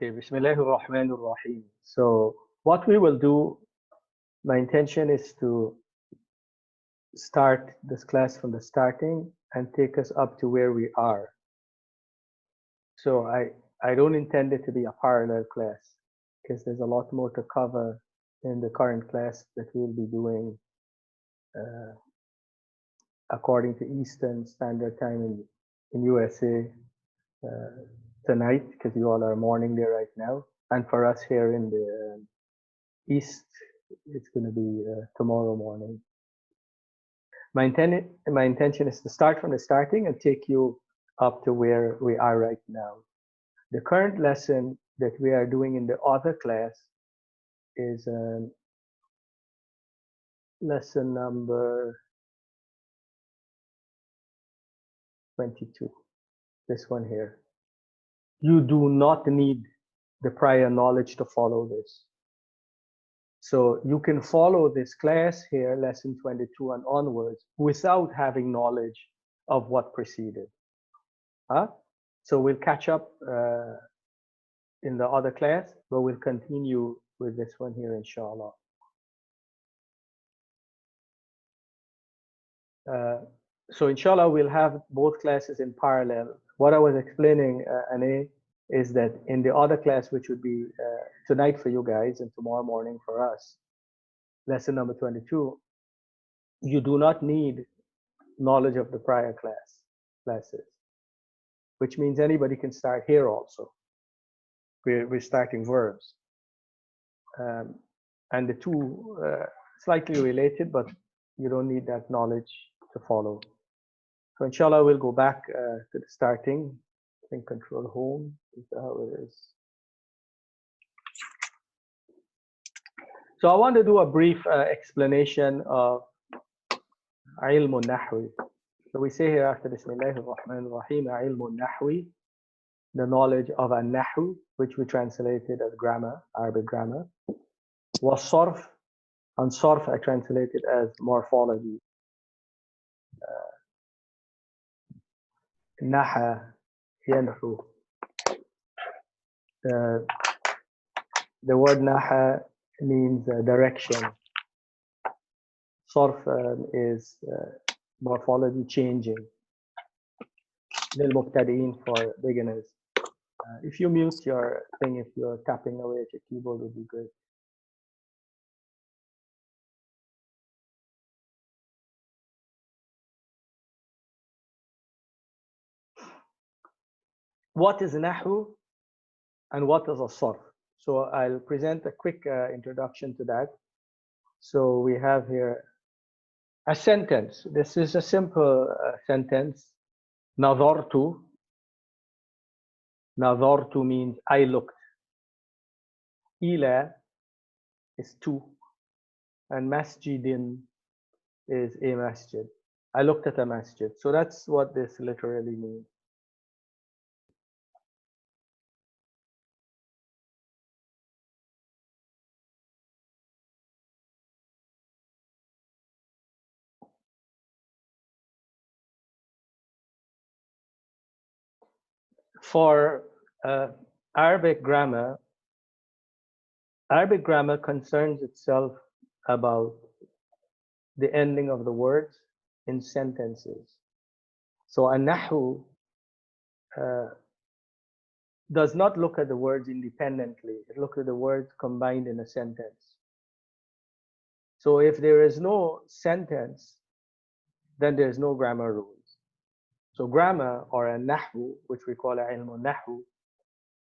Okay, Bismillahir Rahmanir Rahim. So what we will do, my intention is to start this class from the starting and take us up to where we are. So I don't intend it to be a parallel class because there's a lot more to cover in the current class that we'll be doing according to Eastern Standard Time in USA tonight, because you all are morning there right now. And for us here in the East, it's going to be tomorrow morning. My intention is to start from the starting and take you up to where we are right now. The current lesson that we are doing in the other class is lesson number 22, this one here. You do not need the prior knowledge to follow this. So you can follow this class here, lesson 22 and onwards, without having knowledge of what preceded. So we'll catch up in the other class, but we'll continue with this one here, inshallah. So inshallah, we'll have both classes in parallel. What I was explaining, Ane, is that in the other class, which would be tonight for you guys and tomorrow morning for us, lesson number 22, you do not need knowledge of the prior classes, which means anybody can start here also. We're starting verbs. And the two slightly related, but you don't need that knowledge to follow. So inshallah, we'll go back to the starting. I think control home is how it is. So I want to do a brief explanation of ilm al-nahwi. So we say here after Bismillahir Rahmanir Rahim, ilm al-nahwi, the knowledge of an-nahwu, which we translated as grammar, Arabic grammar. Was sarf, and sarf I translated as morphology. Naha, yanhu. The word naha means direction. Sarf is morphology changing. Lil-mubtadi'in for beginners. If you mute your thing, if you're tapping away at your keyboard, would be great. What is nahwu and what is a sarf? So I'll present a quick introduction to that. So we have here a sentence. This is a simple sentence. Nazartu. Nazartu means I looked. Ila is to. And masjidin is a masjid. I looked at a masjid. So that's what this literally means. For Arabic grammar concerns itself about the ending of the words in sentences. So an-nahwu does not look at the words independently. It looks at the words combined in a sentence. So if there is no sentence, then there's no grammar rules. So grammar, or an-nahwu, which we call ilm al-nahwu,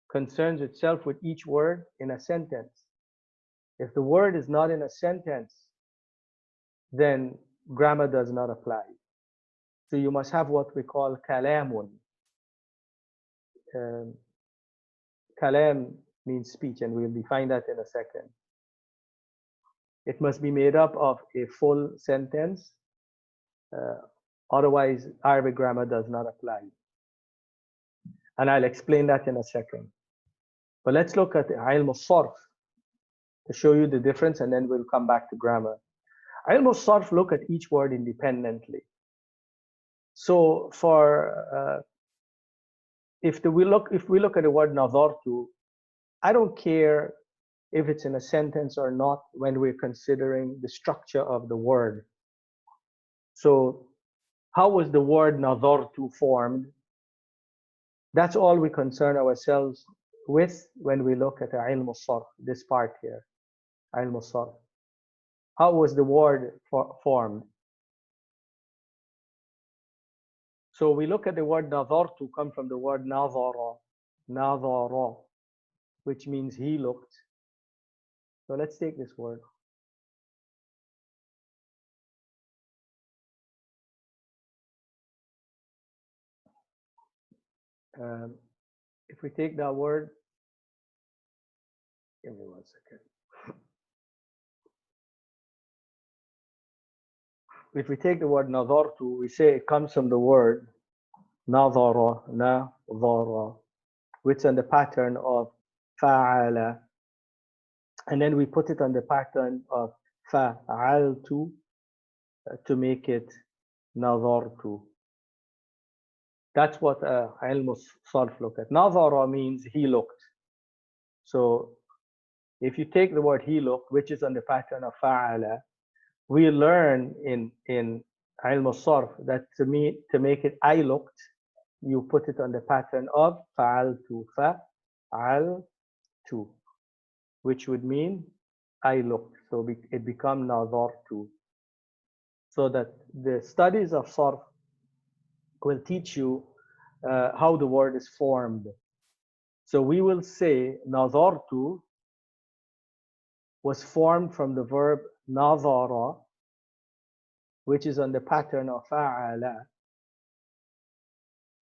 concerns itself with each word in a sentence. If the word is not in a sentence, then grammar does not apply. So you must have what we call kalamun. Kalam means speech, and we'll define that in a second. It must be made up of a full sentence. Otherwise, Arabic grammar does not apply. And I'll explain that in a second. But let's look at ilm al-sarf to show you the difference, and then we'll come back to grammar. Ilm al-sarf look at each word independently. So for if we look at the word nazartu, I don't care if it's in a sentence or not when we're considering the structure of the word. So how was the word nadartu formed? That's all we concern ourselves with when we look at ilm al-sarf, this part here, ilm al-sarf. How was the word formed? So we look at the word nadartu, come from the word nadara, which means he looked. So let's take this word. If we take that word, give me 1 second. If we take the word nadartu, we say it comes from the word nadara, which is on the pattern of fa'ala, and then we put it on the pattern of fa'altu to make it nadartu. That's what ilm sarf look at. Nadara means he looked. So if you take the word he looked, which is on the pattern of fa'ala, we learn in ilm sarf that to make it I looked, you put it on the pattern of fa'altu, fa'altu, which would mean I looked. So it becomes nadartu. So that the studies of sarf will teach you how the word is formed. So we will say nadartu was formed from the verb nadara, which is on the pattern of fa'ala.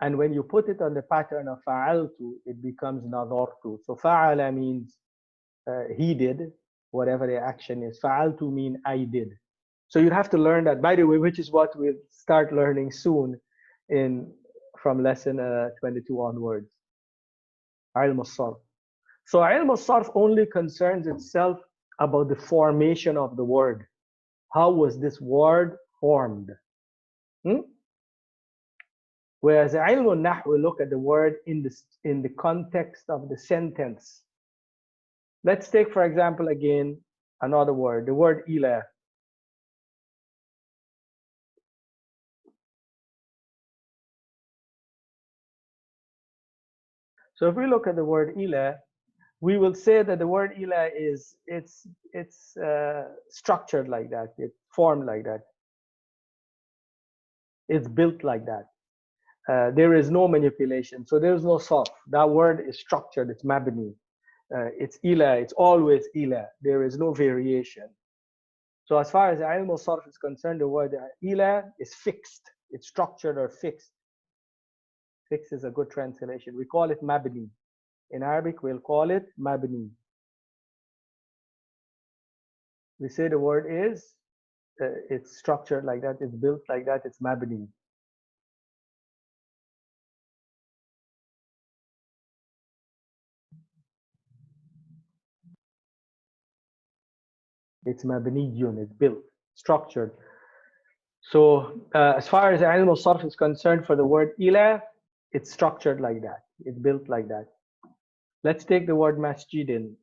And when you put it on the pattern of fa'altu, it becomes nadartu. So fa'ala means he did, whatever the action is. Fa'altu mean I did. So you have to learn that, by the way, which is what we'll start learning soon from lesson 22 onwards. Ilm al-sarf. So ilm al-sarf only concerns itself about the formation of the word. How was this word formed? Whereas ilm al-nahr will look at the word in the context of the sentence. Let's take, for example, again, another word, the word ilah. So if we look at the word ilah, we will say that the word ilah it's structured like that, it's formed like that, it's built like that. There is no manipulation, so there's no soft. That word is structured, it's mabni. It's ilah, it's always ilah. There is no variation. So as far as ilm al-sarf is concerned, the word ilah is fixed. It's structured or fixed. Fixed is a good translation. We call it mabni. In Arabic, we'll call it mabni. We say the word is, it's structured like that, it's built like that, it's mabni. It's mabniyun, it's built, structured. So as far as ilm al-sarf is concerned, for the word ilah, it's structured like that, it's built like that. Let's take the word masjidin.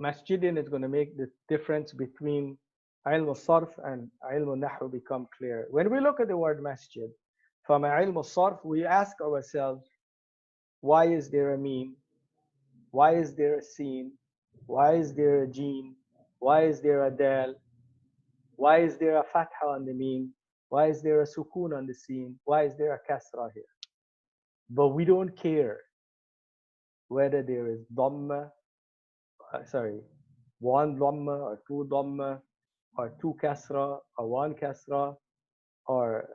Masjidin is going to make the difference between ilm al-sarf and ilm al-nahr become clear. When we look at the word masjid, from ilm al-sarf, we ask ourselves, why is there a meme? Why is there a sin? Why is there a jeen? Why is there a dal? Why is there a fatha on the meme? Why is there a sukun on the sin? Why is there a kasra here? But we don't care whether there is dhamma, one dhamma or two dhamma or two kasra or one kasra or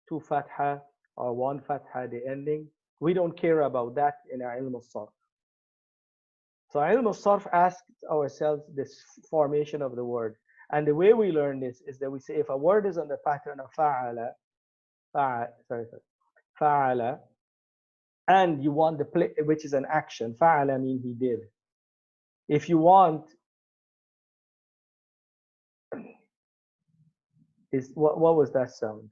two fatha or one fatha, the ending. We don't care about that in our ilm al-sarf. So ilm al-sarf asks ourselves this formation of the word. And the way we learn this is that we say if a word is on the pattern of fa'ala, and you want the play, which is an action, fa'ala mean he did. If you want, what was that sound?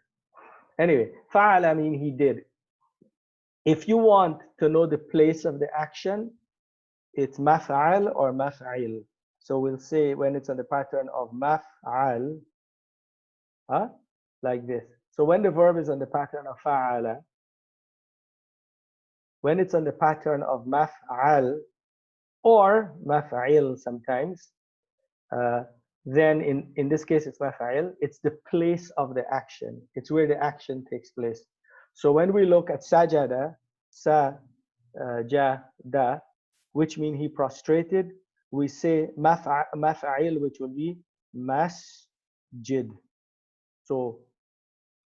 Anyway, fa'ala mean he did. If you want to know the place of the action, it's maf'al or maf'il. So we'll say when it's on the pattern of maf'al, huh? Like this. So when the verb is on the pattern of fa'ala, when it's on the pattern of maf'al or maf'il sometimes, uh, then in this case it's maf'il, it's the place of the action. It's where the action takes place. So when we look at sajada, sajada, which means he prostrated, we say maf'il, which will be masjid. So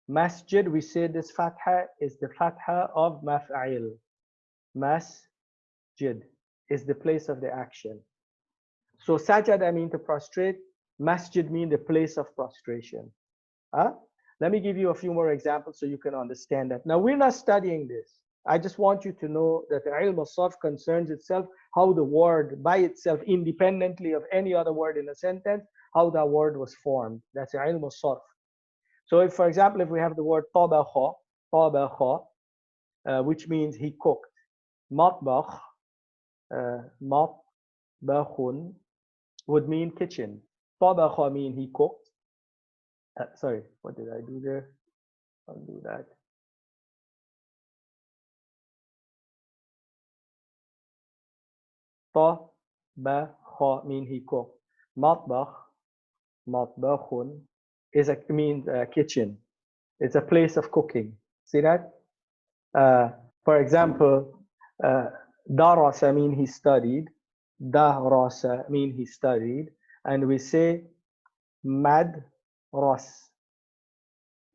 masjid, we say this fatha is the fatha of maf'il. Masjid is the place of the action. So sajada mean to prostrate, masjid mean the place of prostration. Huh? Let me give you a few more examples so you can understand that. Now we're not studying this. I just want you to know that the ilm al-sarf concerns itself how the word by itself, independently of any other word in a sentence, how that word was formed. That's the ilm al-sarf. So if, for example, if we have the word tabakha, which means he cooked, matbakh, matbakhun would mean kitchen. Tabakha mean he cooked. Sorry, what did I do there? I'll do that. Tabakha mean he cooked. Matbakh, matbakhun means kitchen. It's a place of cooking. See that? For example, darasa mean he studied. Dahrasa mean he studied. And we say madras.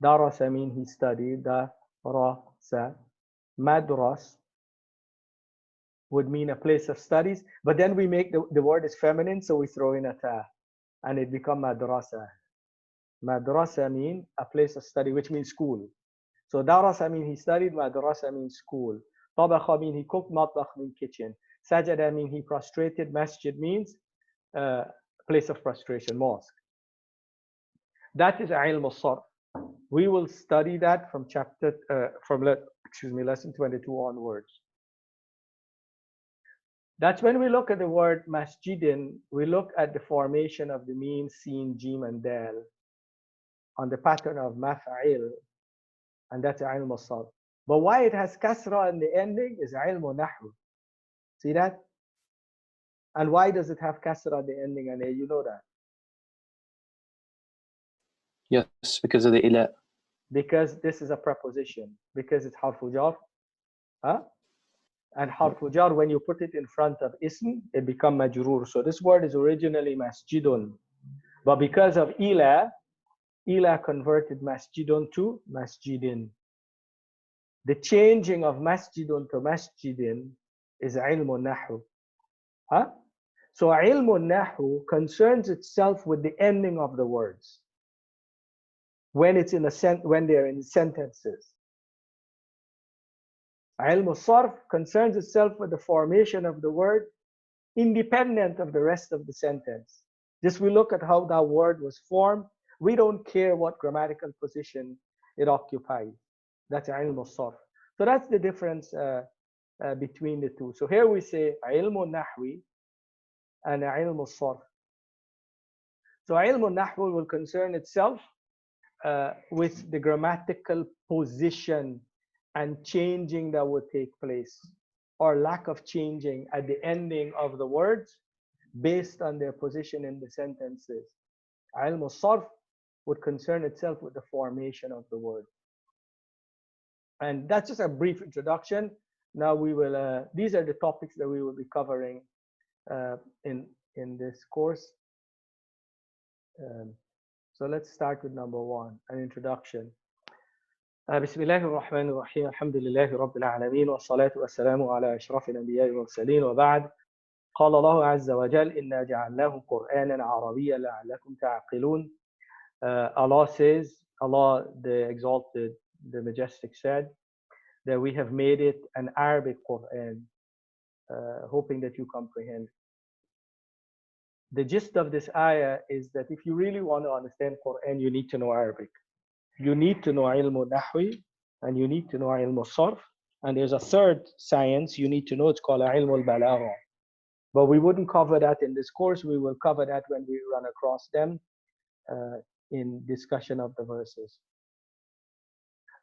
Darasa mean he studied. Darasa. Madras would mean a place of studies. But then we make the word is feminine, so we throw in a ta. And it becomes madrasa. Madrasa mean a place of study, which means school. So darasa mean he studied, madrasa means school. Tabakha mean he cooked, matbakh mean kitchen. Sajada mean he prostrated, masjid means place of prostration, mosque. That is ilm al-sarf. We will study that from lesson 22 onwards. That's when we look at the word masjidin, we look at the formation of the meme, sin, jim, and dal on the pattern of maf'il, and that's ilm al-sarf. But why it has kasra in the ending is ilm al-nahw. See that? And why does it have kasra at the ending? And you know that? Yes, because of the ila. Because this is a preposition. Because it's harfu jar. Huh? And harfu jar, when you put it in front of ism, it becomes majroor. So this word is originally masjidun. But because of ila converted masjidun to masjidin. The changing of masjidun to masjidin is ilm al-nahw. Huh? So ilm al-nahw concerns itself with the ending of the words when it's when they're in sentences. Ilm al-sarf concerns itself with the formation of the word independent of the rest of the sentence. Just we look at how that word was formed. We don't care what grammatical position it occupies. That's ilm al-sarf. So that's the difference between the two. So here we say ilm al-nahwi and ilm al-sarf. So ilm al-nahw will concern itself with the grammatical position and changing that would take place, or lack of changing at the ending of the words based on their position in the sentences. Ilm al-sarf would concern itself with the formation of the word. And that's just a brief introduction. Now we will, these are the topics that we will be covering in this course. So let's start with number one, an introduction. بسم الله الرحمن الرحيم الحمد لله رب العالمين والصلاة والسلام على أشرف الأنبياء والمرسلين وبعد قال الله عز وجل إنا جعلناه قرآنا عربيا لعلكم تعقلون. Allah says, Allah the exalted, the majestic said that we have made it an Arabic Quran, hoping that you comprehend. The gist of this ayah is that if you really want to understand Quran, you need to know Arabic. You need to know ilm al-nahwi and you need to know ilm al-sarf And there's a third science you need to know. It's called ilm al-balagha. But we wouldn't cover that in this course. We will cover that when we run across them in discussion of the verses.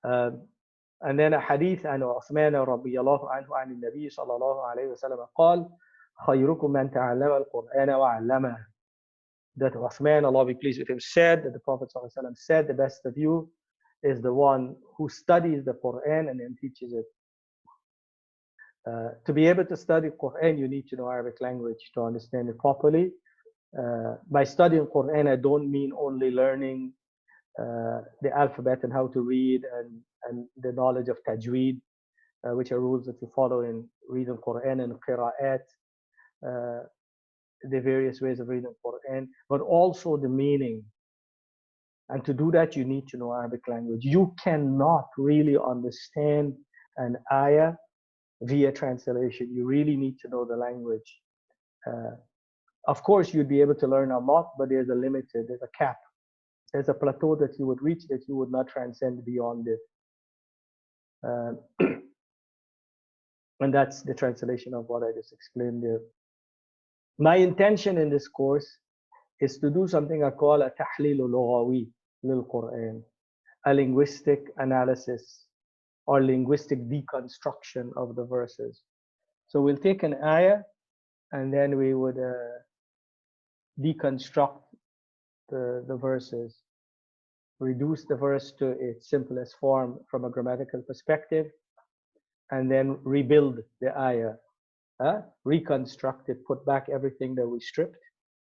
And then a hadith عن عثمان رضي الله عنه عن النبي صلى الله عليه وسلم قال خيركم من تعلم القرآن وعلمه. That Uthman, Allah be pleased with him, said that the Prophet ﷺ said, the best of you is the one who studies the Quran and then teaches it. To be able to study Quran, you need to know Arabic language to understand it properly. By studying Quran, I don't mean only learning the alphabet and how to read and the knowledge of tajweed, which are rules that you follow in reading Quran and qira'at, the various ways of reading Quran, but also the meaning. And to do that, you need to know Arabic language. You cannot really understand an ayah via translation. You really need to know the language. Of course, you'd be able to learn a lot, but there's a limit, there's a cap. There's a plateau that you would reach that you would not transcend beyond it. And that's the translation of what I just explained there. My intention in this course is to do something I call a tahlil lughawi lil Quran, a linguistic analysis or linguistic deconstruction of the verses. So we'll take an ayah and then we would deconstruct the verses, reduce the verse to its simplest form from a grammatical perspective, and then rebuild the ayah, reconstruct it, put back everything that we stripped,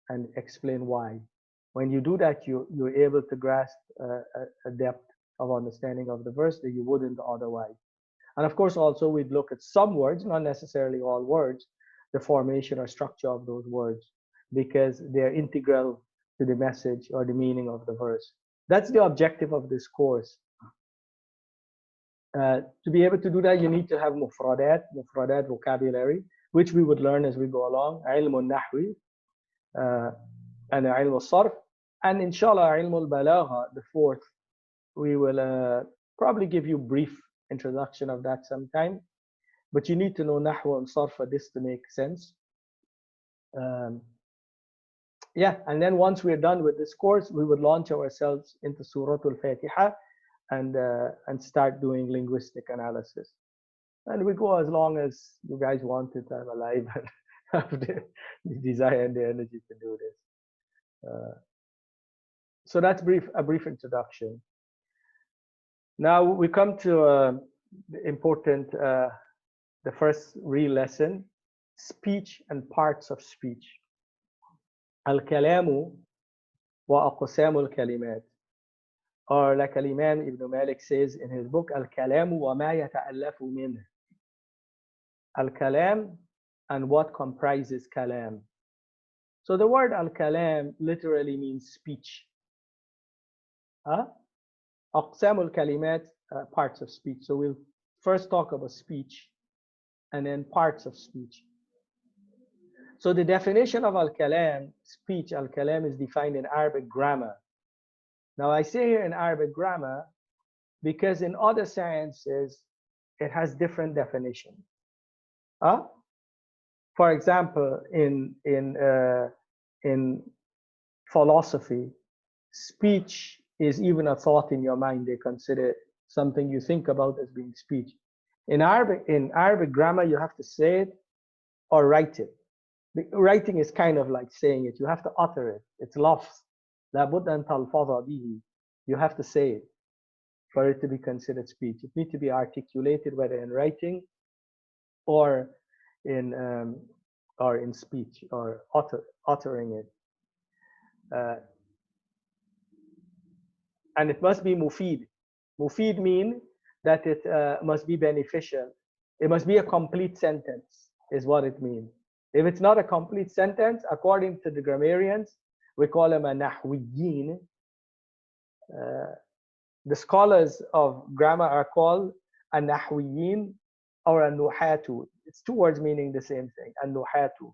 and explain why. When you do that, you're able to grasp a depth of understanding of the verse that you wouldn't otherwise. And of course, also we'd look at some words, not necessarily all words, the formation or structure of those words, because they're integral to the message or the meaning of the verse. That's the objective of this course. To be able to do that, you need to have mufradat vocabulary, which we would learn as we go along, ilm al-nahwi, and ilm al-sarf, and inshallah ilm al-balagha, the fourth. We will probably give you a brief introduction of that sometime, but you need to know nahwa and sarf for this to make sense. Yeah, and then once we're done with this course, we would launch ourselves into Surah Al-Fatiha and start doing linguistic analysis. And we go as long as you guys want it. I'm alive and have the desire and the energy to do this. So that's a brief introduction. Now we come to the important, the first real lesson, speech and parts of speech. Al-kalamu wa aqsamu al-kalimat. Or like Al-Imam Ibn Malik says in his book, Al-kalamu wa ma yata'allafu minh. Al-kalam and what comprises kalam. So the word al-kalam literally means speech. Aqsam al-kalimat, parts of speech. So we'll first talk about speech and then parts of speech. So the definition of al-kalam, speech, al-kalam is defined in Arabic grammar. Now I say here in Arabic grammar because in other sciences, it has different definitions. For example, in philosophy, speech is even a thought in your mind. They consider it something you think about as being speech. In Arabic grammar, you have to say it or write it. Writing is kind of like saying it. You have to utter it. It's lafz. لابد أن تلفظ به. You have to say it for it to be considered speech. It needs to be articulated whether in writing or in speech or uttering it. And it must be mufid. Mufid means that it must be beneficial. It must be a complete sentence is what it means. If it's not a complete sentence, according to the grammarians, we call them a nahwiyin. The scholars of grammar are called a nahwiyin or a nuhatu. It's two words meaning the same thing, a nuhatu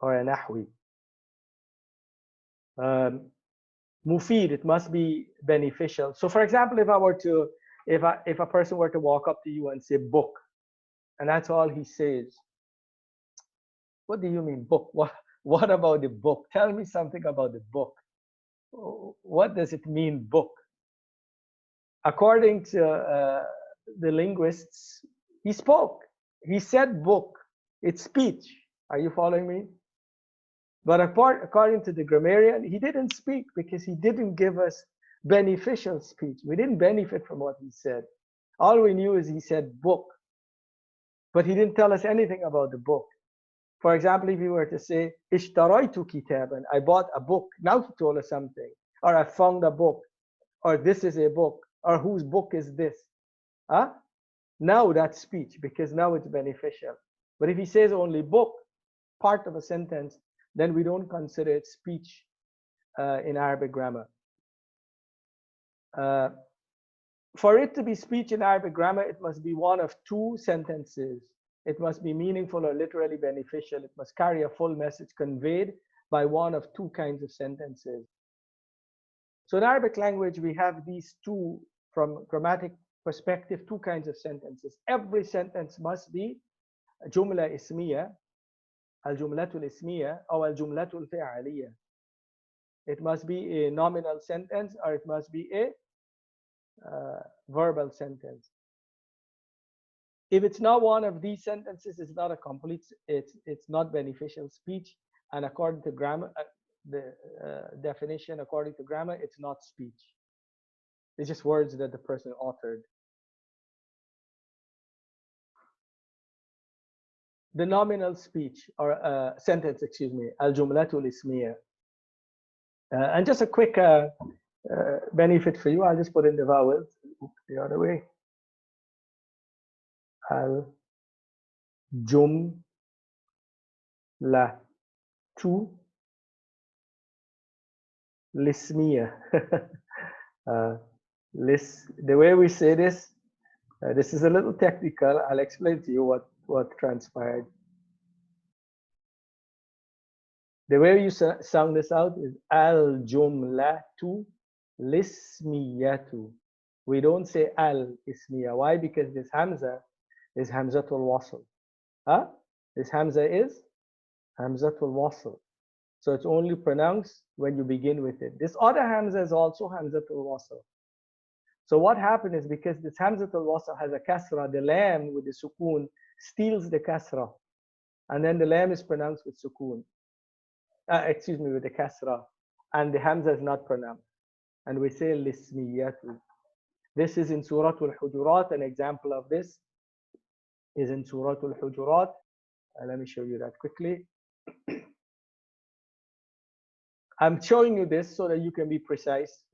or a nahwi. Mufid, it must be beneficial. So for example, if I were to If a person were to walk up to you and say book, and that's all he says, what do you mean book? What about the book? Tell me something about the book. What does it mean book? According to the linguists, he spoke. He said book. It's speech. Are you following me? But according to the grammarian, he didn't speak because he didn't give us beneficial speech. We didn't benefit from what he said. All we knew is he said book, but he didn't tell us anything about the book. For example, if you were to say, ishtaraitu kitaban, I bought a book, now he told us something. Or I found a book, or this is a book, or whose book is this? Huh? Now that's speech, because now it's beneficial. But if he says only book, part of a sentence, then we don't consider it speech in Arabic grammar. For it to be speech in Arabic grammar, it must be one of two sentences. It must be meaningful or literally beneficial. It must carry a full message conveyed by one of two kinds of sentences. So in Arabic language, we have these two, from grammatic perspective, two kinds of sentences. Every sentence must be jumla ismiya, al-jumlatul ismiya, or al-jumlatul fi'aliyya. It must be a nominal sentence, or it must be a verbal sentence. If it's not one of these sentences, it's not a complete, it's not beneficial speech. And according to grammar, the definition according to grammar, it's not speech. It's just words that the person authored. The nominal speech or sentence, excuse me, al-jumlatul ismiya. And just a quick benefit for you, I'll just put in the vowels the other way. Al-jumlatu lismiya. The way we say this, this is a little technical. I'll explain to you what transpired. The way you sound this out is al-jumlatu lismiyatu. We don't say al-ismiya. Why? Because this hamza is hamzatul wasl. Huh? This hamza is hamzatul wasl. So it's only pronounced when you begin with it. This other hamza is also hamzatul wasl. So what happened is, because this hamzatul wasl has a kasra, the lam with the sukoon steals the kasra. And then the lam is pronounced with sukoon. Excuse me, with the kasra. And the hamza is not pronounced. And we say lismiyatu. This is in Surah Al-Hujurat. An example of this is in Surah Al-Hujurat. Let me show you that quickly. I'm showing you this so that you can be precise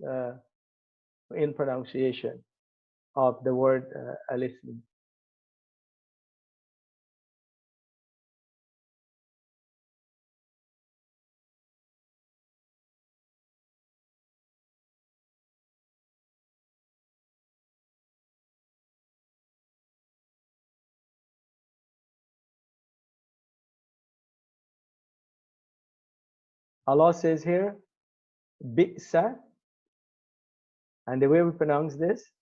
in pronunciation of the word al-ismi. Allah says here, bi'sa, and the way we pronounce this,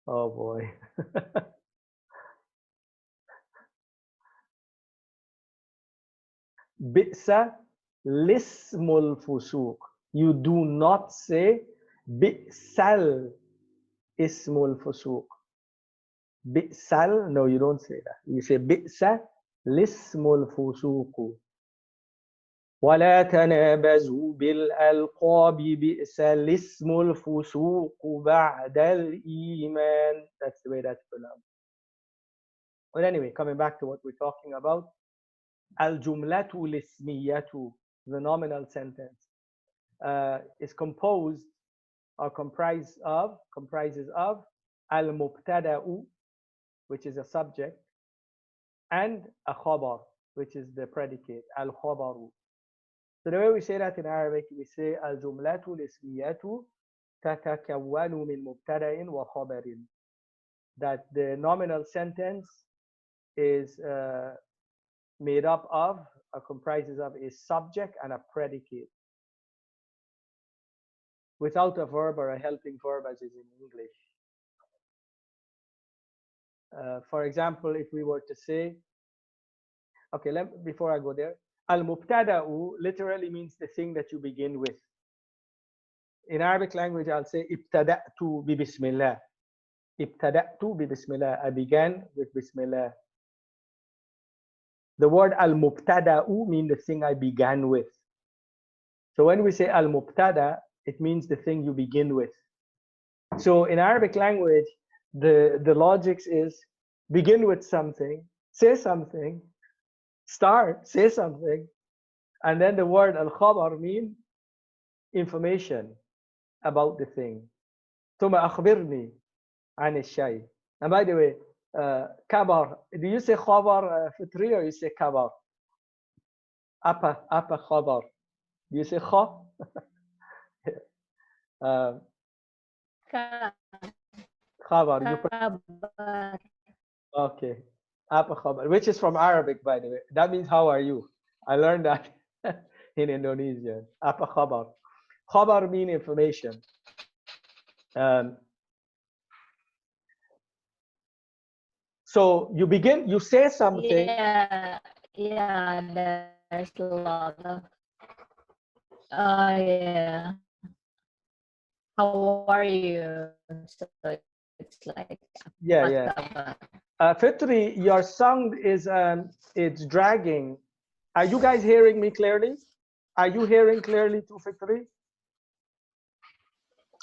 oh boy. Bi'sa lismul fusuq. You do not say bi'sal ismul fusuq. Bi'sal, no, you don't say that. You say bi'sa lismul fusuq. ولا تنابزوا بالألقاب بئس الاسم الفسوق بعد الإيمان. That's the way that's pronounced. But anyway, coming back to what we're talking about, الجملة الاسمية, the nominal sentence, is composed or comprises of al-mubtada'u, which is a subject, and a khabar, which is the predicate, al-khabaru. So the way we say that in Arabic, we say al-jumlatu al-ismiyatu tatakawwanu min mubtada'in wa khabarin. That the nominal sentence is made up of or comprises of a subject and a predicate. without a verb or a helping verb as is in English. For example, if we were to say, okay, before I go there, al-mubtada'u literally means the thing that you begin with. In Arabic language, I'll say ibtada'tu bi bismillah. Ibtada'tu bi bismillah. I began with bismillah. The word al-mubtada'u means the thing I began with. So when we say al-mubtada, it means the thing you begin with. So in Arabic language, the logic is begin with something, say something, start, say something, and then the word al-khabar means information about the thing. ثم أخبرني عن الشيء. And by the way, kabar, do you say khabar fitri or you say kabar? Apa khabar. Do you say kha? Khabar. Okay. Apa khabar, which is from Arabic, by the way. That means how are you? I learned that in Indonesian. Apa khabar. Khabar means information. So you begin, you say something. Yeah, there's a lot of. Yeah. How are you? So it's like. Yeah. Fitri, your sound is it's dragging. Are you guys hearing me clearly? Are you hearing clearly to Fitri?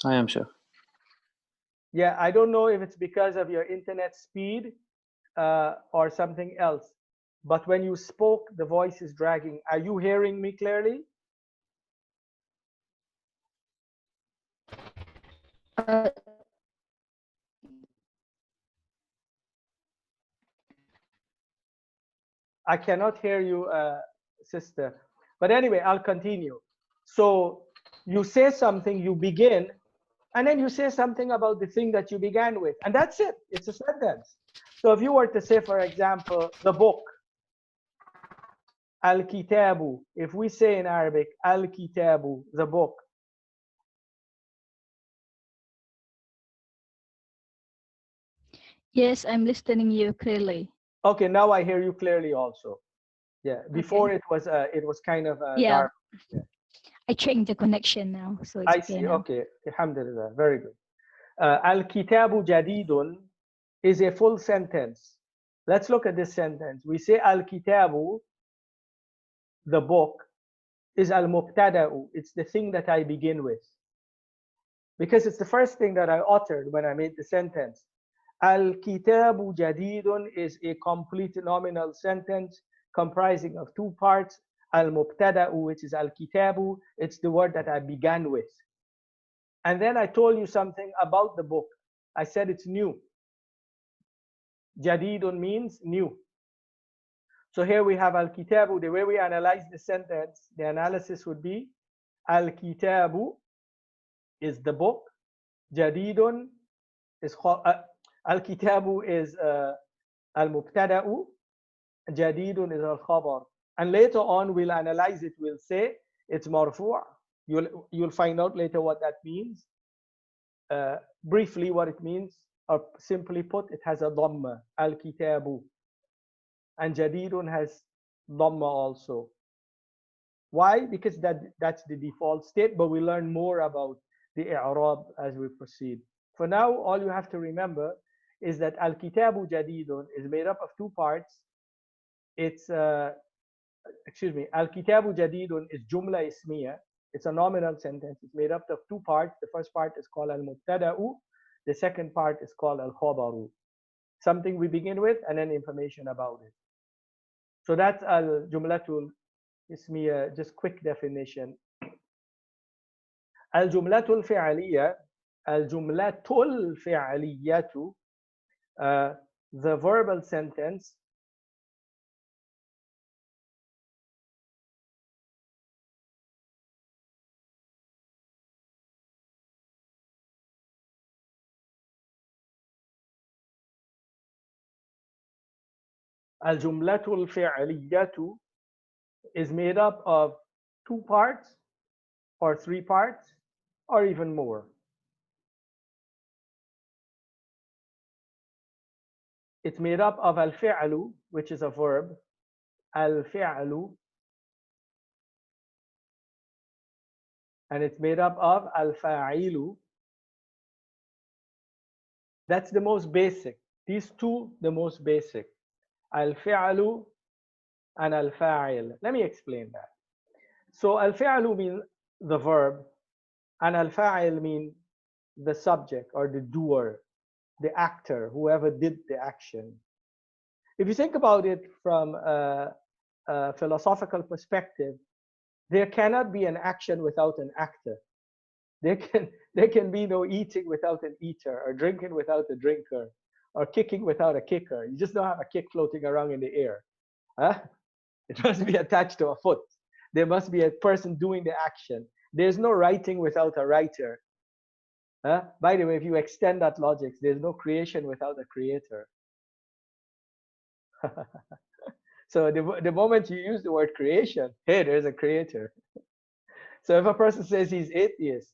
I am sure. Yeah, I don't know if it's because of your internet speed or something else. But when you spoke, the voice is dragging. Are you hearing me clearly? I cannot hear you, sister. But anyway, I'll continue. So you say something, you begin, and then you say something about the thing that you began with. And that's it. It's a sentence. So if you were to say, for example, the book, al-kitabu, if we say in Arabic, al-kitabu, the book. Yes, I'm listening you clearly. Okay, now I hear you clearly also. Yeah, before Okay. it was kind of Yeah. dark. Yeah. I changed the connection now, so it's I okay see. now. Okay, alhamdulillah, very good. Al-kitabu jadidun is a full sentence. Let's look at this sentence. We say al-kitabu, the book, is al-mubtada'u. It's the thing that I begin with. Because it's the first thing that I uttered when I made the sentence. Al-kitabu jadidun is a complete nominal sentence comprising of two parts. Al-mubtada'u, which is al-kitabu, it's the word that I began with. And then I told you something about the book. I said it's new. Jadidun means new. So here we have al-kitabu. The way we analyze the sentence, the analysis would be al-kitabu is the book. Jadidun is al-kitabu is al-mubtada'u. Jadidun is al-khabar. And later on we'll analyze it. We'll say it's marfu'. You'll find out later what that means. Briefly what it means, or simply put, it has a dhamma, al-kitabu. And jadidun has dhamma also. Why? Because that's the default state, but we learn more about the i'rab as we proceed. For now, all you have to remember is that al-kitabu jadidun is made up of two parts. It's al-kitabu jadidun is jumla ismiya. It's a nominal sentence. It's made up of two parts. The first part is called al-mubtada'u. The second part is called al-khabaru. Something we begin with and then information about it. So that's al-jumlatul ismiya, just quick definition. Al-jumlatul fi'aliyya, al-jumlatul fi'aliyyatu, the verbal sentence. Al-jumlatul fi'aliyyatu is made up of two parts or three parts. or even more. It's made up of al-fi'lu, which is a verb, al-fi'lu, and it's made up of al-fa'ilu. That's the most basic. These two, the most basic. Al-fi'lu and al-fa'il. Let me explain that. So al-fi'lu means the verb, and al-fa'il means the subject or the doer, the actor, whoever did the action. If you think about it from a philosophical perspective, there cannot be an action without an actor. There can be no eating without an eater, or drinking without a drinker, or kicking without a kicker. You just don't have a kick floating around in the air. Huh? It must be attached to a foot. There must be a person doing the action. There's no writing without a writer. Huh? By the way, if you extend that logic, there's no creation without a creator. So the moment you use the word creation, hey, there's a creator. So if a person says he's atheist,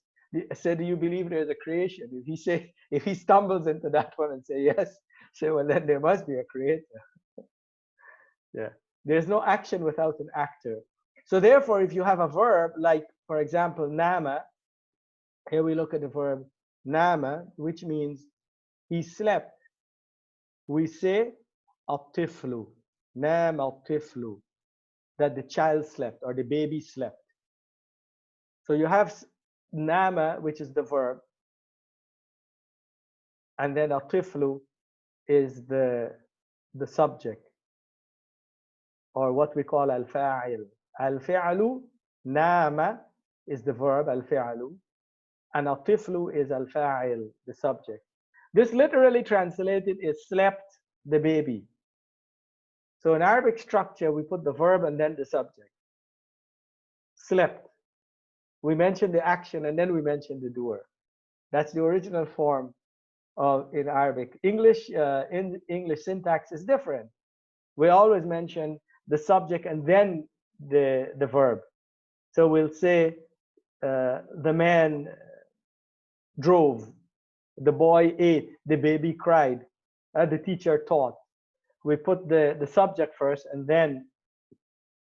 say, do you believe there's a creation? If he stumbles into that one and say yes, say, well, then there must be a creator. Yeah, there's no action without an actor. So therefore, if you have a verb like, for example, nama, here we look at the verb nama, which means he slept. We say al-tiflu, nam al-tiflu, that the child slept or the baby slept. So you have nama, which is the verb, and then al-tiflu is the subject, or what we call al-fa'il. Al-fi'lu, nama is the verb, al-fi'lu, and al-tiflu is al-fa'il, the subject. This literally translated is slept the baby. So in Arabic structure, we put the verb and then the subject. Slept. We mention the action and then we mention the doer. That's the original form of in Arabic. In English syntax is different. We always mention the subject and then the verb. So we'll say the man drove, the boy ate, the baby cried, the teacher taught. We put the subject first and then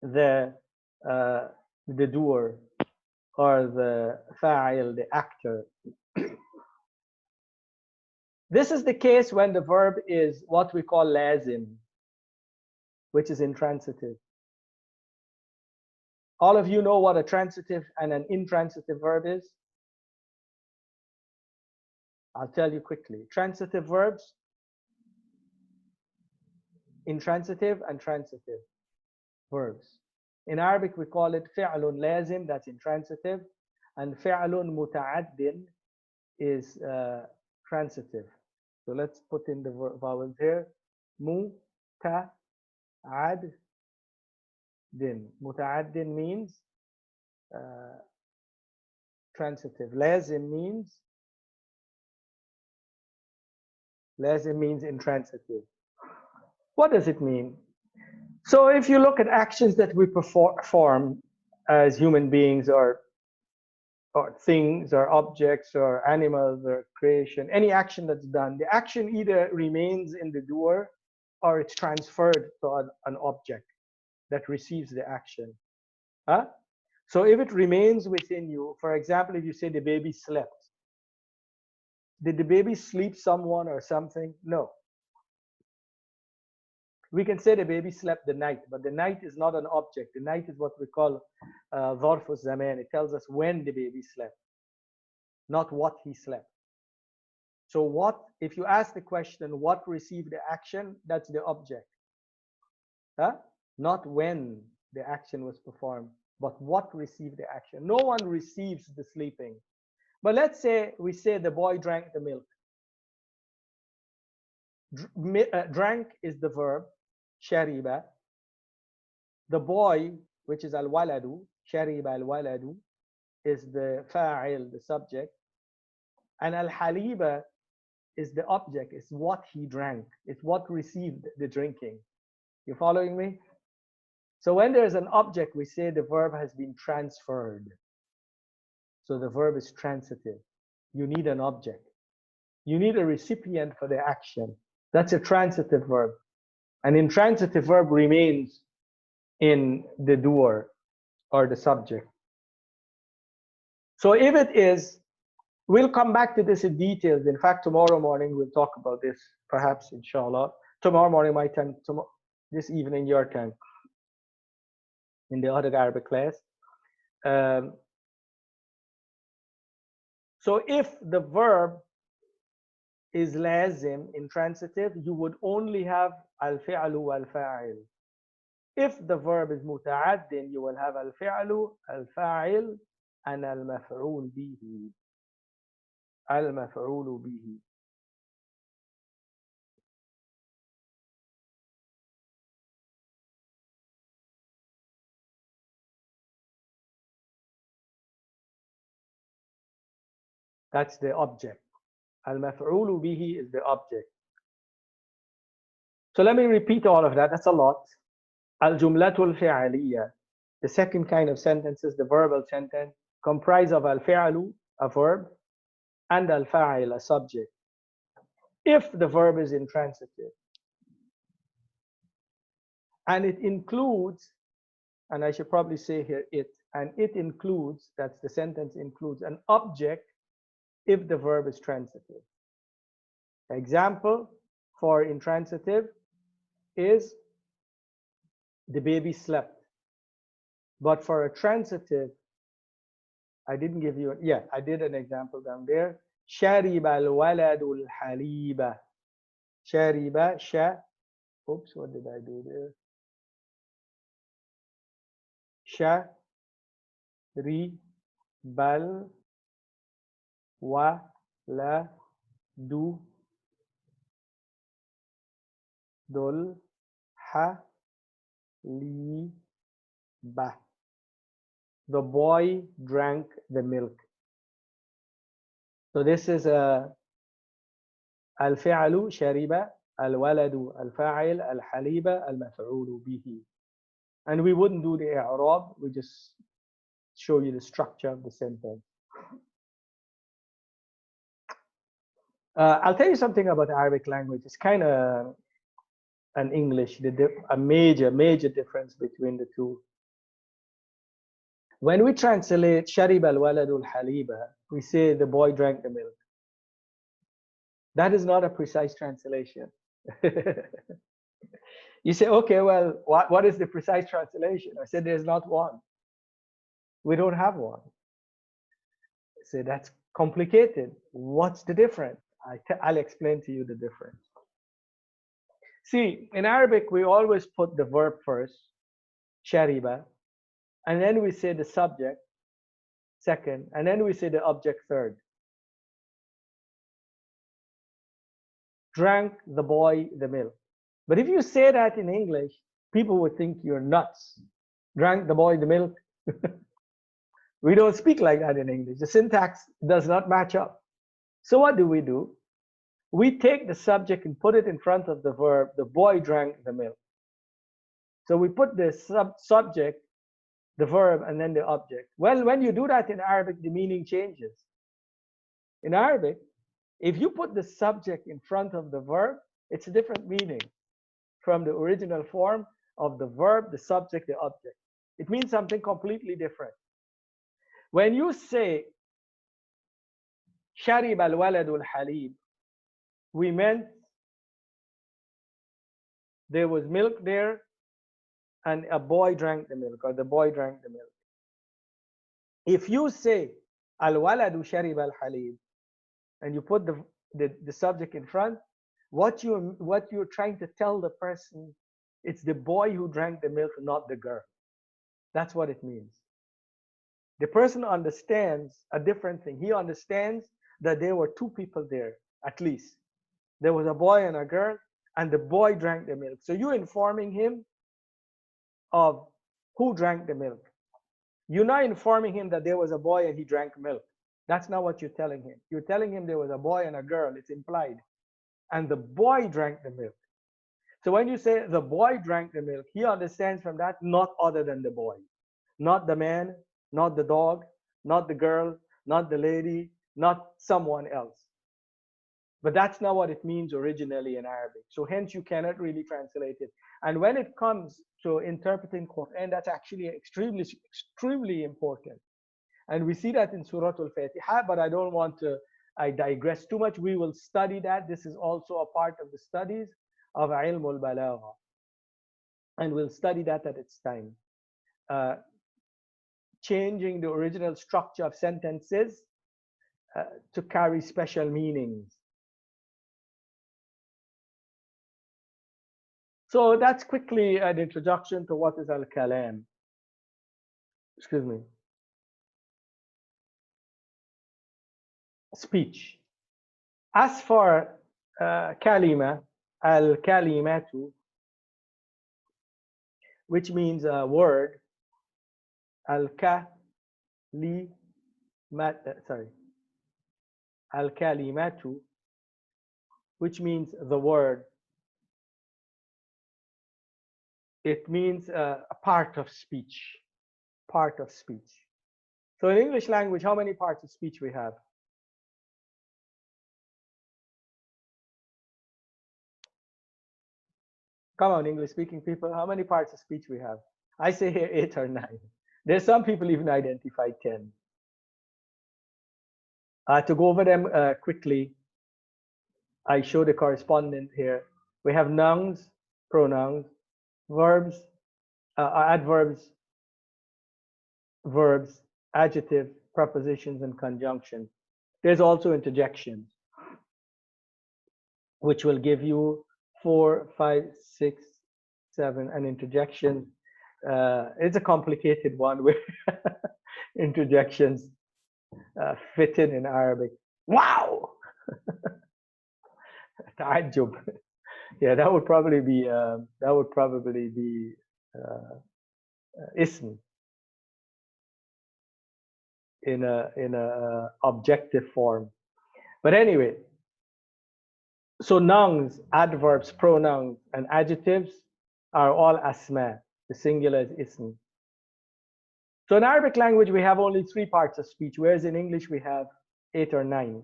the doer or the fa'il, the actor. This is the case when the verb is what we call lazim, which is intransitive. All of you know what a transitive and an intransitive verb is? I'll tell you quickly. Transitive verbs, intransitive and transitive verbs. In Arabic, we call it fi'lun lazim, that's intransitive, and fi'lun muta'addin is transitive. So let's put in the vowels here. Muta'addin. Muta'addin means transitive. Lazim means intransitive. What does it mean? So if you look at actions that we perform as human beings or things or objects or animals or creation, any action that's done, the action either remains in the doer or it's transferred to an object that receives the action. Huh? So if it remains within you, for example, if you say the baby slept, did the baby sleep someone or something? No. We can say the baby slept the night, but the night is not an object. The night is what we call ظرف الزمان. It tells us when the baby slept, not what he slept. So what, if you ask the question, what received the action, that's the object. Huh? Not when the action was performed, but what received the action. No one receives the sleeping. But let's say we say the boy drank the milk. Drank is the verb, shariba. The boy, which is al-waladu, shariba al-waladu, is the fa'il, the subject. And al-haliba is the object, it's what he drank, it's what received the drinking. You following me? So when there's an object, we say the verb has been transferred. So the verb is transitive. You need an object. You need a recipient for the action. That's a transitive verb. An intransitive verb remains in the doer or the subject. So if it is, we'll come back to this in details. In fact, tomorrow morning we'll talk about this, perhaps, inshallah. Tomorrow morning, my time, this evening, your time, in the other Arabic class. So if the verb is lazim, intransitive, you would only have al-fi'lu wal-fa'il. If the verb is muta'addin, you will have al-fi'lu, al-fa'il, and al-maf'ul bihi. Al-maf'ul bihi. That's the object. Al-maf'ul bihi is the object. So let me repeat all of that. That's a lot. Al-jumlatul fi'aliyya. The second kind of sentences, the verbal sentence, comprise of al-fi'lu, a verb, and al-fa'il, a subject. If the verb is intransitive, and it includes, and I should probably say here it, and it includes, that's the sentence includes an object if the verb is transitive. Example for intransitive is the baby slept. But for a transitive, I didn't give you, I did an example down there. شرب الولد الحليب. شرب, oops, what did I do there? شرب الولد الحليب. The boy drank the milk. So this is الفعل شرب, الولد الفاعل, الحليب المفعول به. And we wouldn't do the i'rab, we just show you the structure of the sentence. I'll tell you something about the Arabic language. It's kind of an English, a major difference between the two. When we translate شرب الولد الحليب, we say the boy drank the milk. That is not a precise translation. You say, okay, well, what is the precise translation? I said, there's not one. We don't have one. I say, that's complicated. What's the difference? I'll explain to you the difference. See, in Arabic, we always put the verb first, shariba, and then we say the subject second, and then we say the object third. Drank the boy the milk. But if you say that in English, people would think you're nuts. Drank the boy the milk. We don't speak like that in English. The syntax does not match up. So what do? We take the subject and put it in front of the verb, the boy drank the milk. So we put the subject, the verb, and then the object. Well, when you do that in Arabic, the meaning changes. In Arabic, if you put the subject in front of the verb, it's a different meaning from the original form of the verb, the subject, the object. It means something completely different. When you say شرب الولد الحليب, we meant there was milk there and a boy drank the milk, or the boy drank the milk. If you say الولد شرب الحليب and you put the subject in front, what you're trying to tell the person, it's the boy who drank the milk, not the girl. That's what it means. The person understands a different thing. He understands that there were two people there, at least. There was a boy and a girl, and the boy drank the milk. So you're informing him of who drank the milk. You're not informing him that there was a boy and he drank milk. That's not what you're telling him. You're telling him there was a boy and a girl. It's implied. And the boy drank the milk. So when you say the boy drank the milk, he understands from that not other than the boy. Not the man, not the dog, not the girl, not the lady, not someone else. But that's not what it means originally in Arabic. So hence you cannot really translate it. And when it comes to interpreting Quran, that's actually extremely important. And we see that in Surah Al-Fatiha, but I don't want to, I digress too much. We will study that. This is also a part of the studies of Ilm al-Balagha. And we'll study that at its time. Changing the original structure of sentences to carry special meanings. So that's quickly an introduction to what is al-kalam. Excuse me. Speech. As for kalima, al-kalimatu, which means a word, al-kalimatu, which means the word. It means a part of speech, part of speech. So in English language, how many parts of speech we have? Come on, English speaking people, how many parts of speech we have? I say here 8 or 9. There's some people even identify 10. To go over them quickly, I show the correspondence here. We have nouns, pronouns, verbs, adverbs, verbs, adjectives, prepositions, and conjunctions. There's also interjections, which will give you 4, 5, 6, 7, and interjection. It's a complicated one where interjections fit in Arabic. Wow! Ta'ajjub. Yeah, that would probably be ism in a objective form. But anyway, so nouns, adverbs, pronouns, and adjectives are all asma. The singular is ism. So in Arabic language, we have only 3 parts of speech, whereas in English we have 8 or 9.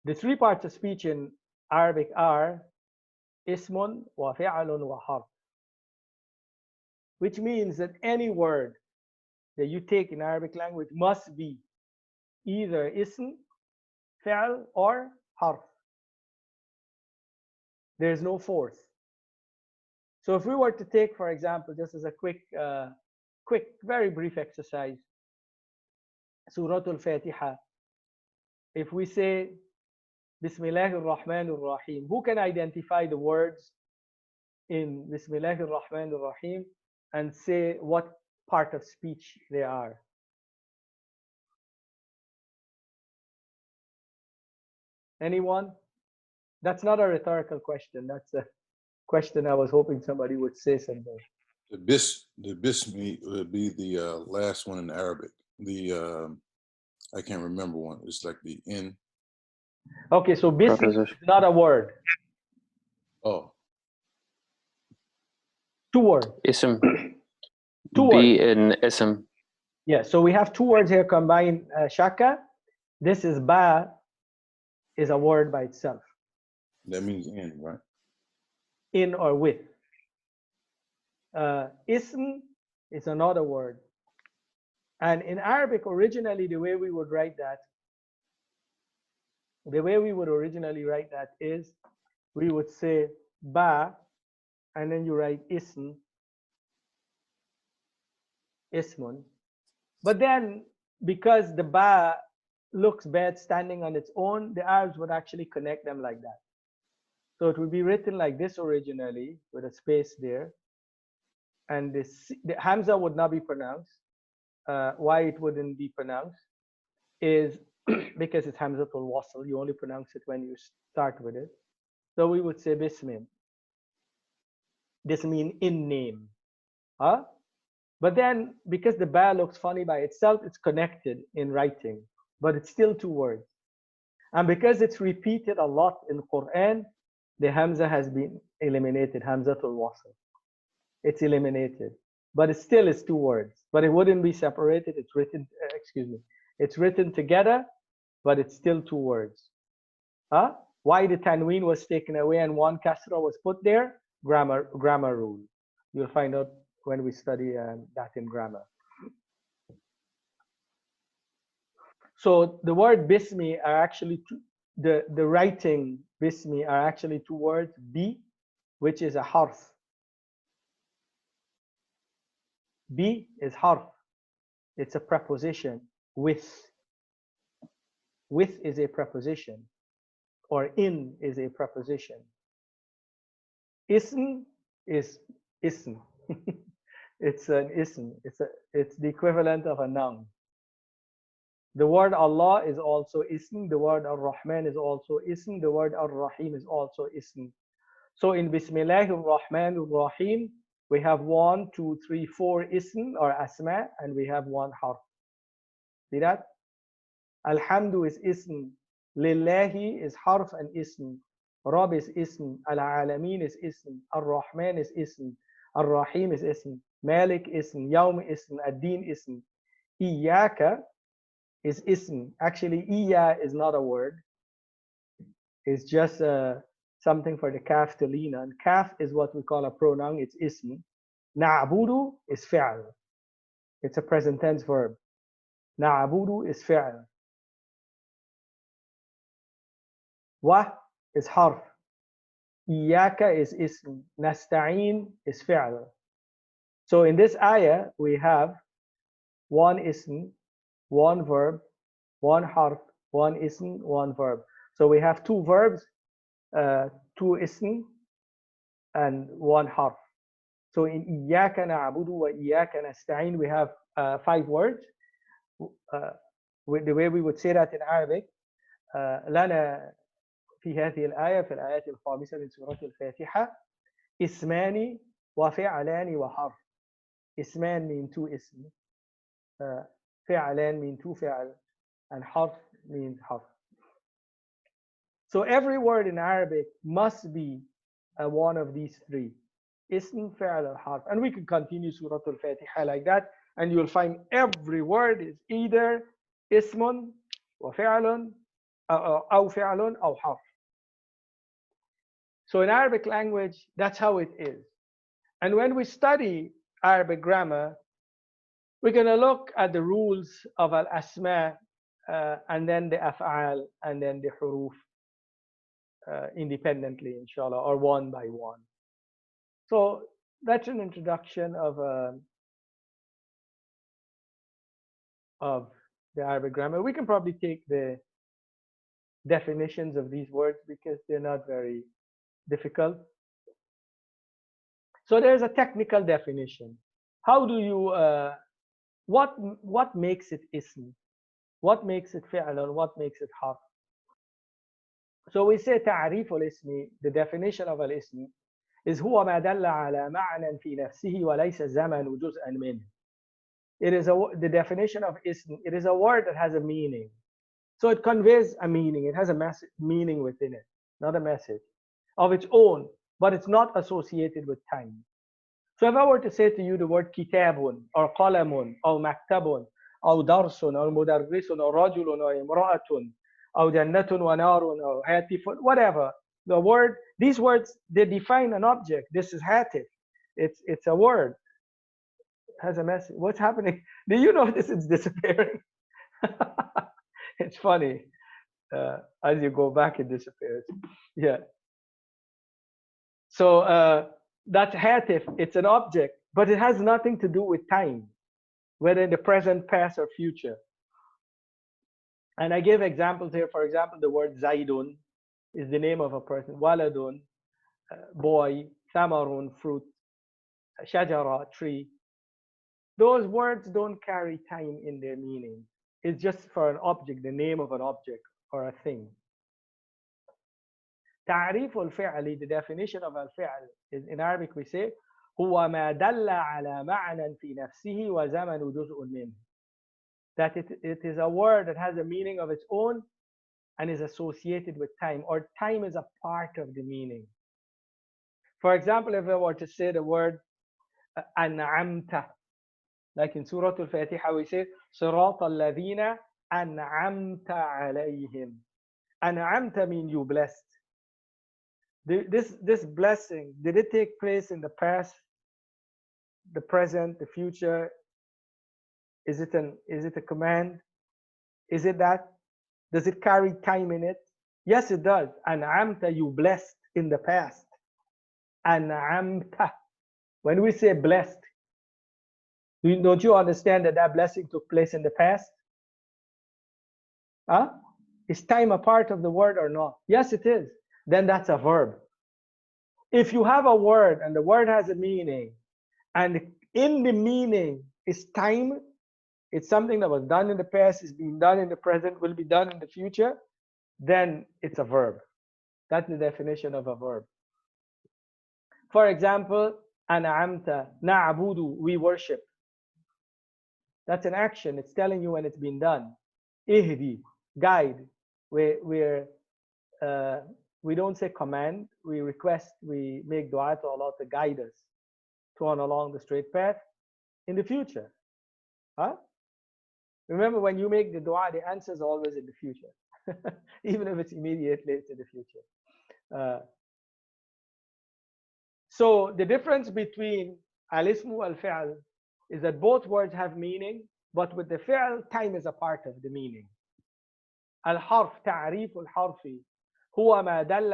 The 3 parts of speech in Arabic are ismun wa fi'alun wa harf, which means that any word that you take in Arabic language must be either ism, fi'al, or harf. There's no fourth. So if we were to take, for example, just as a quick, very brief exercise, Surah Al-Fatiha, if we say Bismillahir Rahmanir Rahim, who can identify the words in Bismillahir Rahmanir Rahim and say what part of speech they are? Anyone? That's not a rhetorical question. That's a question I was hoping somebody would say something. The bismi would be the last one in Arabic. I can't remember one. It's like the in. Okay, so bismi is not a word. Oh. 2 words. Ism. 2 words. B in ism. Yeah, so we have 2 words here combined, Shaka. This is ba, is a word by itself. That means in, right? In or with. Ism is another word. And in Arabic, originally, the way we would originally write that is, we would say ba, and then you write ism, ismun. But then, because the ba looks bad standing on its own, the Arabs would actually connect them like that. So it would be written like this originally, with a space there. And the Hamza would not be pronounced. Why it wouldn't be pronounced is because it's Hamzatul Wasl. You only pronounce it when you start with it. So we would say Bismillah. This means in name. Huh? But then, because the ba looks funny by itself, it's connected in writing. But it's still 2 words. And because it's repeated a lot in Quran, the Hamza has been eliminated, Hamzatul Wasl. It's eliminated. but it still is two words. But it wouldn't be separated. It's written, excuse me, it's written together, but it's still two words. Huh? Why the tanween was taken away and one kasra was put there? Grammar rule. You'll find out when we study that in grammar. So the word bismi are actually the writing bismi are actually two words. B, which is a harf. B is harf. It's a preposition. With is a preposition, or in is a preposition. Ism is ism. It's an ism. It's the equivalent of a noun. The word Allah is also ism. The word Ar-Rahman is also ism. The word Ar-Rahim is also ism. So in Bismillahir Rahmanir Rahim, we have 1, 2, 3, 4 ism or asma, and we have one harf. See that? Alhamdu is ism. Lillahi is harf and ism. Rab is ism. Al-Alameen is ism. Ar-Rahman is ism. Ar-Rahim is ism. Malik ism. Yawm ism. Ad-Din ism. Iyaka is ism. Actually, iya is not a word. It's just something for the kaf to lean on. Kaf is what we call a pronoun. It's ism. Na'budu is fi'l. It's a present tense verb. Na'budu is fi'l. Wa is harf. Iyaka is ism. Nasta'een is fi'l. So in this ayah, we have one ism, one verb, one harf, one ism, one verb. So we have two verbs, two ism, and one harf. So in Iyaka na'budu wa Iyaka nasta'een, we have 5 words. The way we would say that in Arabic, لنا في هذه الآية في الآيات الخامسة من سورة الفاتحة اسمان وفعلان وحرف. Isman mean two ism, fi'lan mean two fi'al, and harf means harf. So every word in Arabic must be one of these three: ism, fi'al, or harf. And we can continue Surah Al-Fatiha like that, and you'll find every word is either ismun wa fi'alun, aw fi'alun, aw harf. So in Arabic language, that's how it is. And when we study Arabic grammar, we're going to look at the rules of al-asma and then the af'al and then the huruf independently, inshallah, or one by one. So that's an introduction of the Arabic grammar. We can probably take the definitions of these words because they're not very difficult. So there's a technical definition. How do you, what makes it ism? What makes it fi'l? What makes it harf? So we say تعريف الاسم, the definition of al-ism is هو ما دل على معنى في نفسه وليس زمن جزءا منه. It is the definition of ism. It is a word that has a meaning. So it conveys a meaning. It has a meaning within it, not a message of its own, but it's not associated with time. So if I were to say to you the word kitabun or qalamun or maktabun or darsun or mudarrisun or rajulun or imra'atun or jannatun wa narun or hatifun, whatever, the word, these words, they define an object. This is hatif. It's a word. It has a message. What's happening? Do you notice it's disappearing? It's funny. As you go back, it disappears. Yeah. So that's hatif. It's an object, but it has nothing to do with time, whether in the present, past, or future. And I give examples here. For example, the word Zaidun is the name of a person. Waladun, boy. Samarun, fruit. Shajara, tree. Those words don't carry time in their meaning. It's just for an object, the name of an object or a thing. تعريف الفعل, the definition of الفعل is in Arabic we say هو ما دل على معنى في نفسه وزمن جزء منه. That it is a word that has a meaning of its own and is associated with time, or time is a part of the meaning. For example, if I were to say the word أنعمت. Like in Surah Al-Fatiha, we say صراط الذين أنعمت عليهم. أنعمت means you blessed. This blessing, did it take place in the past, the present, the future? Is it a command? Is it that? Does it carry time in it? Yes, it does. An'amta, you blessed in the past. An'amta. When we say blessed, don't you understand that that blessing took place in the past? Huh? Is time a part of the word or not? Yes, it is. Then that's a verb. If you have a word and the word has a meaning, and in the meaning is time, it's something that was done in the past, is being done in the present, will be done in the future, then it's a verb. That's the definition of a verb. For example, an'amta, na'budu, we worship. That's an action. It's telling you when it's been done. Ihdi, guide. We don't say command. We request, we make dua to Allah to guide us to on along the straight path in the future. Huh? Remember, when you make the dua, the answer is always in the future. Even if it's immediately, it's in the future. So the difference between al-ismu al-fi'l is that both words have meaning, but with the fi'l, time is a part of the meaning. Al-harf, تعريف الحرف هو ما دل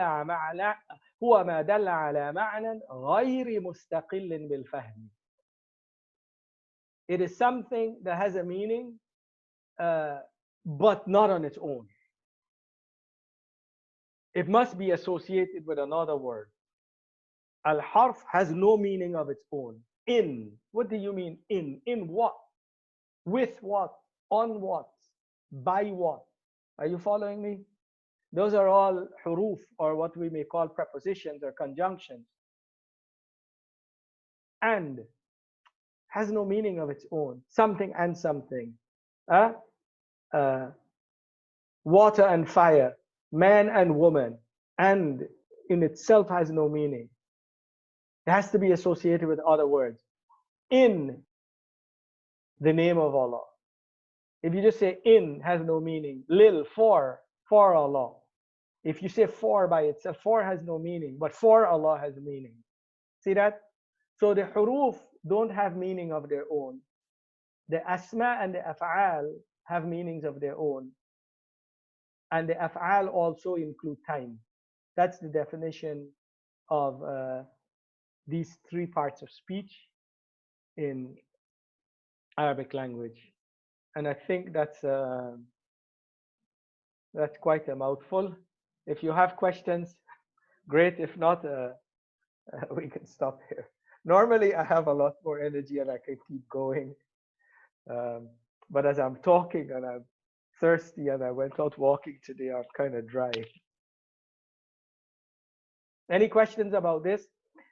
على معنى غير مستقل بالفهم. It is something that has a meaning, but not on its own. It must be associated with another word. Al-harf has no meaning of its own. In, what do you mean in? In what? With what? On what? By what? Are you following me? Those are all huruf, or what we may call prepositions or conjunctions. And has no meaning of its own. Something and something. Water and fire, man and woman, and in itself has no meaning. It has to be associated with other words. In the name of Allah. If you just say in, has no meaning. Lil, for Allah. If you say for by itself, for has no meaning, but for Allah has meaning. See that? So the huruf don't have meaning of their own. The asma and the af'al have meanings of their own. And the af'al also include time. That's the definition of these three parts of speech in Arabic language. And I think that's quite a mouthful. If you have questions, great. If not, we can stop here. Normally, I have a lot more energy and I can keep going. But as I'm talking and I'm thirsty and I went out walking today, I'm kind of dry. Any questions about this?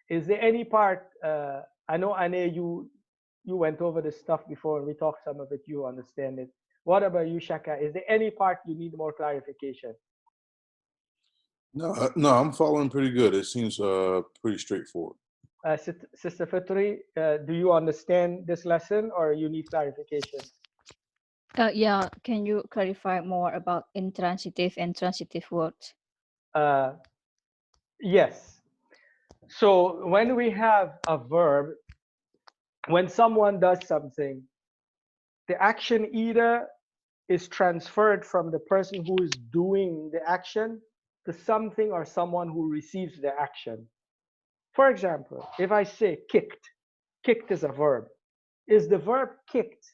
Is there any part, I know, Ane, you went over this stuff before and we talked some of it, you understand it. What about you, Shaka? Is there any part you need more clarification? No, I'm following pretty good. It seems pretty straightforward. Sister Fitri, do you understand this lesson or you need clarification? Yeah, can you clarify more about intransitive and transitive words? Yes. So when we have a verb, when someone does something, the action either is transferred from the person who is doing the action to something or someone who receives the action. For example, if I say kicked, kicked is a verb. Is the verb kicked?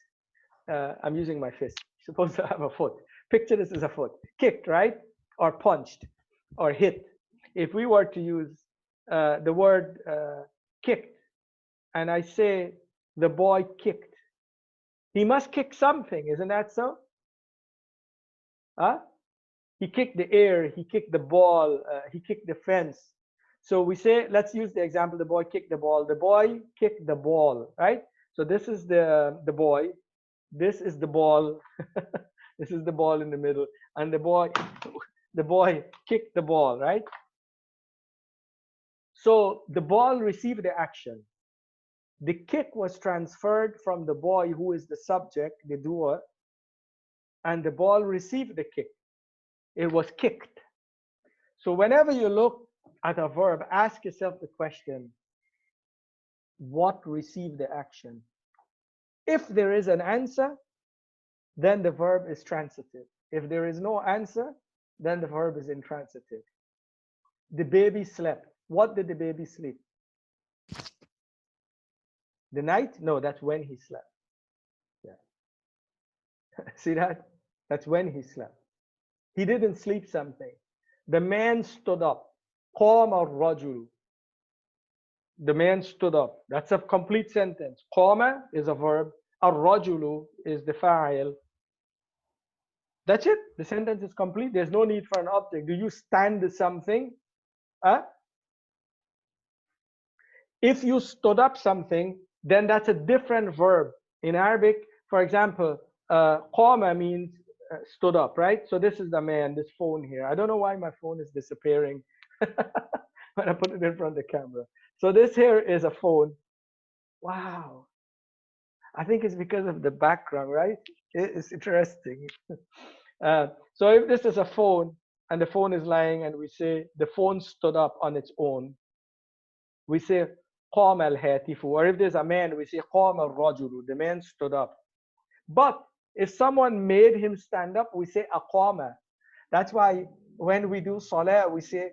I'm using my fist. It's supposed to have a foot. Picture this as a foot. Kicked, right? Or punched or hit. If we were to use the word kicked, and I say the boy kicked, he must kick something, isn't that so? Huh? He kicked the air, he kicked the ball, he kicked the fence. So we say, let's use the example, the boy kicked the ball. The boy kicked the ball, right? So this is the boy, this is the ball, this is the ball in the middle, and the boy kicked the ball, right? So the ball received the action. The kick was transferred from the boy who is the subject, the doer, and the ball received the kick. It was kicked. So whenever you look at a verb, ask yourself the question, what received the action? If there is an answer, then the verb is transitive. If there is no answer, then the verb is intransitive. The baby slept. What did the baby sleep? The night? No, that's when he slept. Yeah. See that? That's when he slept. He didn't sleep something. The man stood up. قام الرجل. The man stood up. That's a complete sentence. قام is a verb. الرجل is the fa'il. That's it. The sentence is complete. There's no need for an object. Do you stand something? Huh? If you stood up something, then that's a different verb. In Arabic, for example, قام means stood up, right? So this is the man, this phone here. I don't know why my phone is disappearing when I put it in front of the camera. So this here is a phone. Wow. I think it's because of the background, right? It's interesting. So if this is a phone and the phone is lying and we say the phone stood up on its own, we say قام الهاتف. Or if there's a man, we say قام الرجل. The man stood up. But if someone made him stand up, we say أقام. That's why when we do salah, we say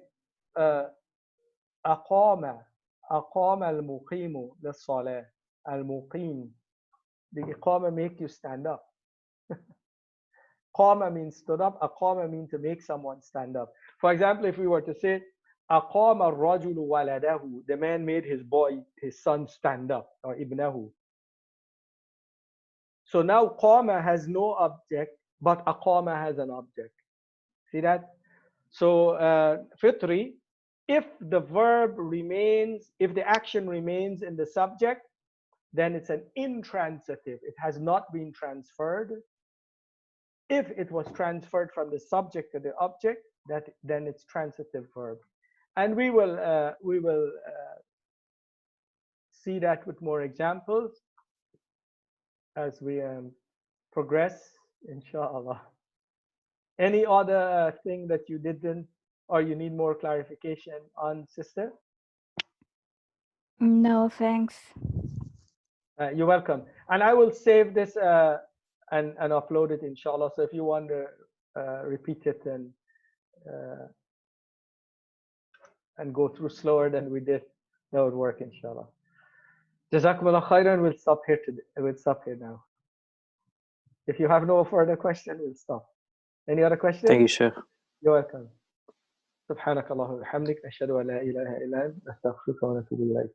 أقام المقيم للصلاة. المقيم. The iqama make you stand up. Qama means stood up. Aqama means to make someone stand up. For example, if we were to say Aqama الرجل waladahu, the man made his boy, his son, stand up, or ibnahu. So now qama has no object, but aqama has an object. See that? So fitri, if the verb remains, if the action remains in the subject, then it's an intransitive. It has not been transferred. If it was transferred from the subject to the object, then it's transitive verb. And we will see that with more examples as we progress, inshallah. Any other thing that you didn't or you need more clarification on, sister? No, thanks. You're welcome. And I will save this and upload it, inshallah. So if you want to repeat it and go through slower than we did, that would work, inshallah. Jazakumullah khairan. We'll stop here today. We'll stop here now. If you have no further question, we'll stop. Any other questions? Thank you, Sheikh. You're welcome. سبحانك اللهم وبحمدك نشهد أن لا إله إلا أنت نستغفرك ونتوب إليك.